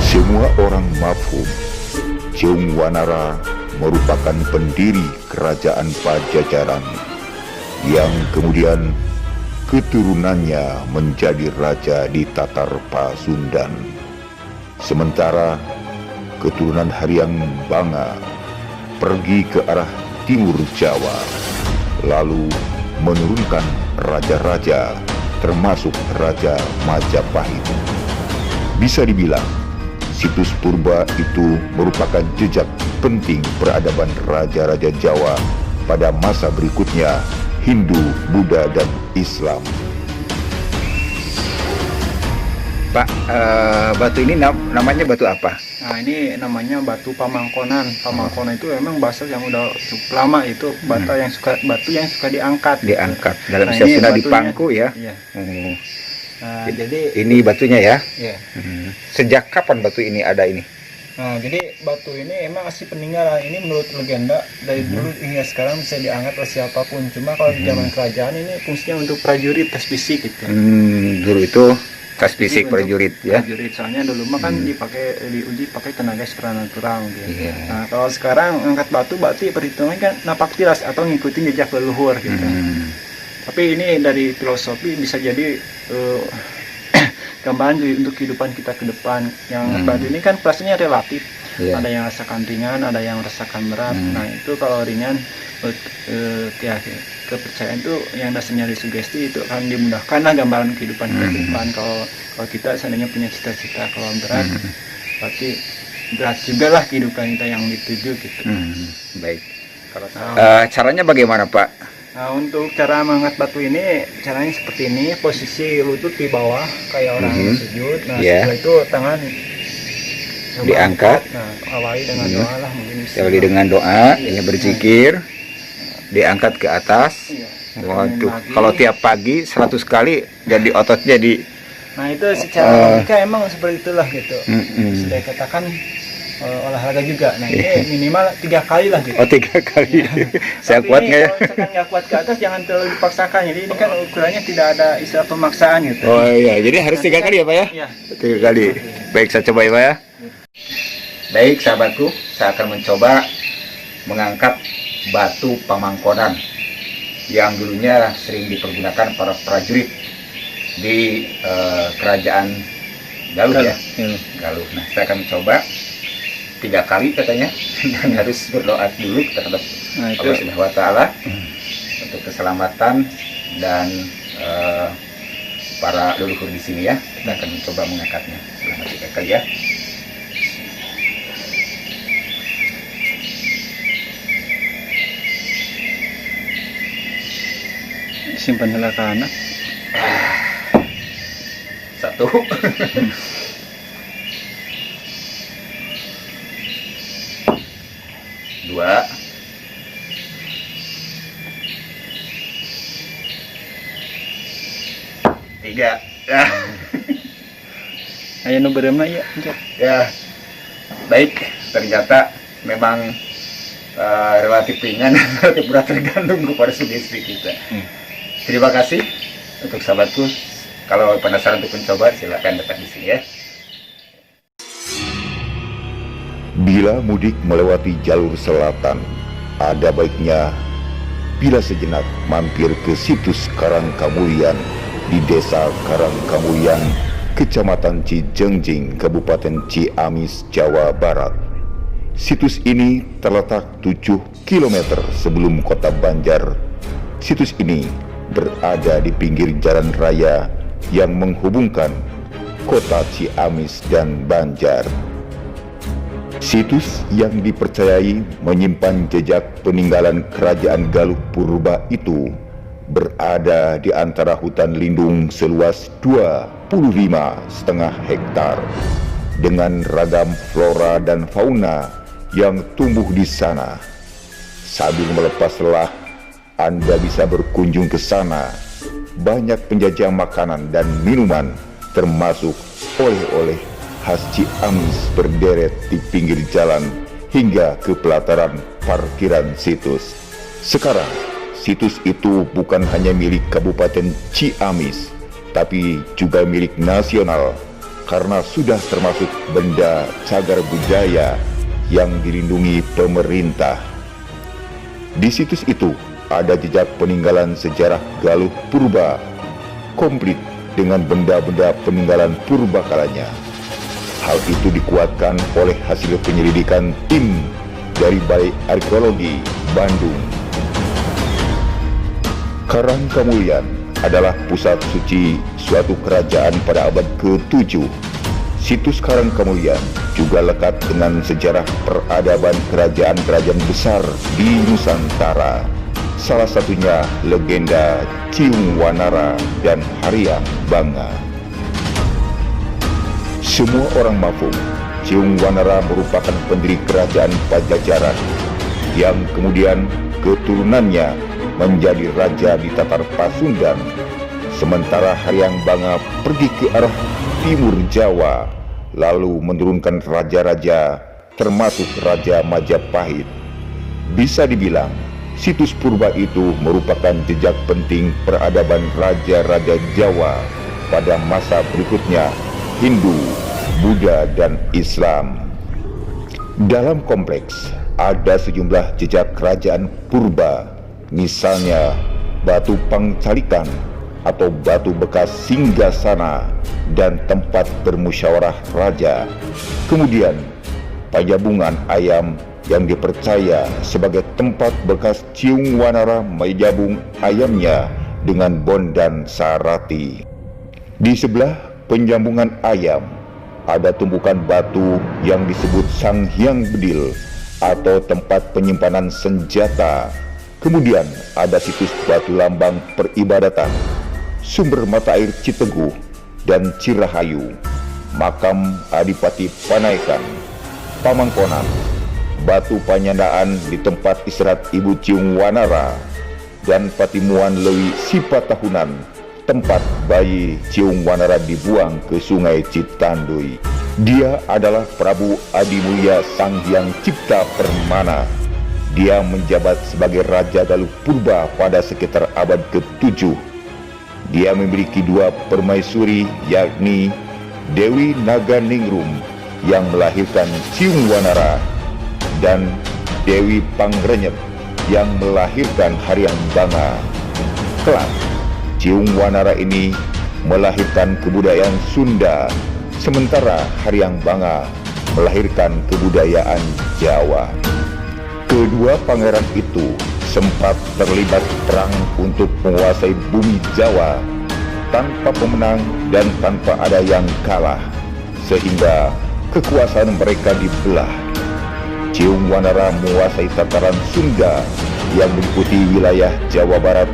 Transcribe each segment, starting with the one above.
Semua orang mafhum Ceung Wanara merupakan pendiri kerajaan Pajajaran yang kemudian keturunannya menjadi raja di Tatar Pasundan. Sementara keturunan Haryang Banga pergi ke arah timur Jawa, lalu menurunkan raja-raja termasuk Raja Majapahit. Bisa dibilang situs purba itu merupakan jejak penting peradaban raja-raja Jawa pada masa berikutnya, Hindu, Buddha, dan Islam. Pak, batu ini namanya batu apa? Nah, ini namanya batu Pamangkonan. Pamangkonan itu memang bahasa yang udah cukup lama, itu batu yang suka diangkat. Diangkat dalam istilah Sunda dipangku ya. Iya. Nah, jadi ini batunya ya. Iya. Sejak kapan batu ini ada ini? Nah, jadi batu ini emang asli peninggalan. Ini menurut legenda dari dulu hingga sekarang bisa diangkat oleh siapapun. Cuma kalau di zaman kerajaan ini fungsinya untuk prajurit, tes fisik gitu. Dulu itu tes fisik prajurit ya. Prajurit, soalnya dulu mah kan diuji pakai tenaga supranatural gitu. Iya. Nah, kalau sekarang angkat batu berarti perhitungan kan napak tilas atau ngikutin jejak leluhur gitu. Tapi ini dari filosofi bisa jadi gambaran untuk kehidupan kita ke depan. Yang batu ini kan rasanya relatif. Yeah. Ada yang rasakan ringan, ada yang rasakan berat. Nah, itu kalau ringan, kepercayaan itu yang dasarnya dari sugesti itu akan dimudahkan lah gambaran kehidupan kita ke depan. Kalau kita seandainya punya cita-cita, kalau berat, berarti berat juga lah kehidupan kita yang dituju gitu. Baik. Caranya bagaimana, Pak? Nah, untuk cara mengangkat batu ini, caranya seperti ini, posisi lutut di bawah kayak orang sujud. Nah, setelah itu tangan diangkat. Nah, awali dengan doa lah, mungkin bisa. Awali dengan doa, ya berzikir, diangkat ke atas. Waduh, kalau tiap pagi 100 kali jadi otot jadi. Nah, itu secara logika emang seperti itulah gitu. Sudah katakan olahraga juga. Nah, ini minimal 3 kali lah gitu. Oh, 3 kali. Saya Tapi kuat ini nggak ya? kalau misalkan nggak kuat ke atas, jangan terlalu dipaksakan. Jadi ini kan ukurannya tidak ada istilah pemaksaan gitu. Oh iya, jadi harus 3 kali ya, Pak ya? Iya. 3 kali. Baik, saya coba ya, Pak ya. Baik, sahabatku, saya akan mencoba mengangkat batu Pamangkonan yang dulunya sering dipergunakan para prajurit di kerajaan Galuh ya. Galuh. Nah, saya akan mencoba 3 kali katanya, dan harus berdoa dulu terhadap Allah Subhanahu wa Ta'ala untuk keselamatan dan para leluhur di sini ya. Kita akan mencoba mengangkatnya selama 3 kali ya. Simpan heula ka anak. 1 2 3 Aya nu bereumna ieu. ya. Baik, ternyata memang relatif ringan, relatif berat tergantung kepada sugesti kita. Terima kasih untuk sahabatku. Kalau penasaran untuk mencoba, silakan datang di sini ya. Bila mudik melewati jalur selatan, ada baiknya bila sejenak mampir ke situs Karangkamulian di Desa Karangkamulian, Kecamatan Cijengjing, Kabupaten Ciamis, Jawa Barat. Situs ini terletak 7 km sebelum kota Banjar. Situs ini berada di pinggir jalan raya yang menghubungkan kota Ciamis dan Banjar. Situs yang dipercayai menyimpan jejak peninggalan kerajaan Galuh Purba itu berada di antara hutan lindung seluas 25,5 hektar dengan ragam flora dan fauna yang tumbuh di sana. Sambil melepas lelah, Anda bisa berkunjung ke sana. Banyak penjajah makanan dan minuman termasuk oleh-oleh khas Ciamis berderet di pinggir jalan hingga ke pelataran parkiran situs. Sekarang situs itu bukan hanya milik Kabupaten Ciamis, tapi juga milik nasional karena sudah termasuk benda cagar budaya yang dilindungi pemerintah. Di situs itu ada jejak peninggalan sejarah Galuh Purba, komplit dengan benda-benda peninggalan purba kalanya. Hal itu dikuatkan oleh hasil penyelidikan tim dari Balai Arkeologi Bandung. Karangkamulyan adalah pusat suci suatu kerajaan pada abad ke-7. Situs Karangkamulyan juga lekat dengan sejarah peradaban kerajaan-kerajaan besar di Nusantara. Salah satunya legenda Ciung Wanara dan Haryang Banga. Semua orang mafhum, Ciung Wanara merupakan pendiri kerajaan Pajajaran yang kemudian keturunannya menjadi raja di Tatar Pasundan, sementara Haryang Banga pergi ke arah timur Jawa, lalu menurunkan raja-raja termasuk Raja Majapahit. Bisa dibilang, situs purba itu merupakan jejak penting peradaban raja-raja Jawa pada masa berikutnya, Hindu, Buddha, dan Islam. Dalam kompleks ada sejumlah jejak kerajaan purba, misalnya batu pangcalikan atau batu bekas singgasana dan tempat bermusyawarah raja. Kemudian pajabungan ayam yang dipercaya sebagai tempat bekas Ciung Wanara menjabung ayamnya dengan Bondan Sarati. Di sebelah penjambungan ayam ada tumpukan batu yang disebut Sang Hyang Bedil atau tempat penyimpanan senjata. Kemudian ada situs batu lambang peribadatan, sumber mata air Citeguh dan Cirahayu, makam Adipati Panaikan, Pamangkonan, batu panyandaan di tempat istirahat Ibu Ciung Wanara, dan Patimuan Lewi Sipatahunan, tempat bayi Ciung Wanara dibuang ke Sungai Citanduy. Dia adalah Prabu Adimulya Sang Hyang Cipta Permana. Dia menjabat sebagai Raja Galuh Purba pada sekitar abad ke-7. Dia memiliki dua permaisuri, yakni Dewi Naganingrum yang melahirkan Ciung Wanara dan Dewi Pangrenyep yang melahirkan Haryang Banga. Kelak, Ciung Wanara ini melahirkan kebudayaan Sunda, sementara Haryang Banga melahirkan kebudayaan Jawa. Kedua pangeran itu sempat terlibat perang untuk menguasai bumi Jawa tanpa pemenang dan tanpa ada yang kalah, sehingga kekuasaan mereka dibelah. Ciung Wanara menguasai tataran Sunda yang meliputi wilayah Jawa Barat,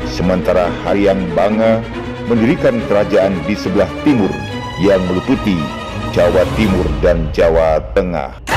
sementara Haryang Banga mendirikan kerajaan di sebelah timur yang meliputi Jawa Timur dan Jawa Tengah.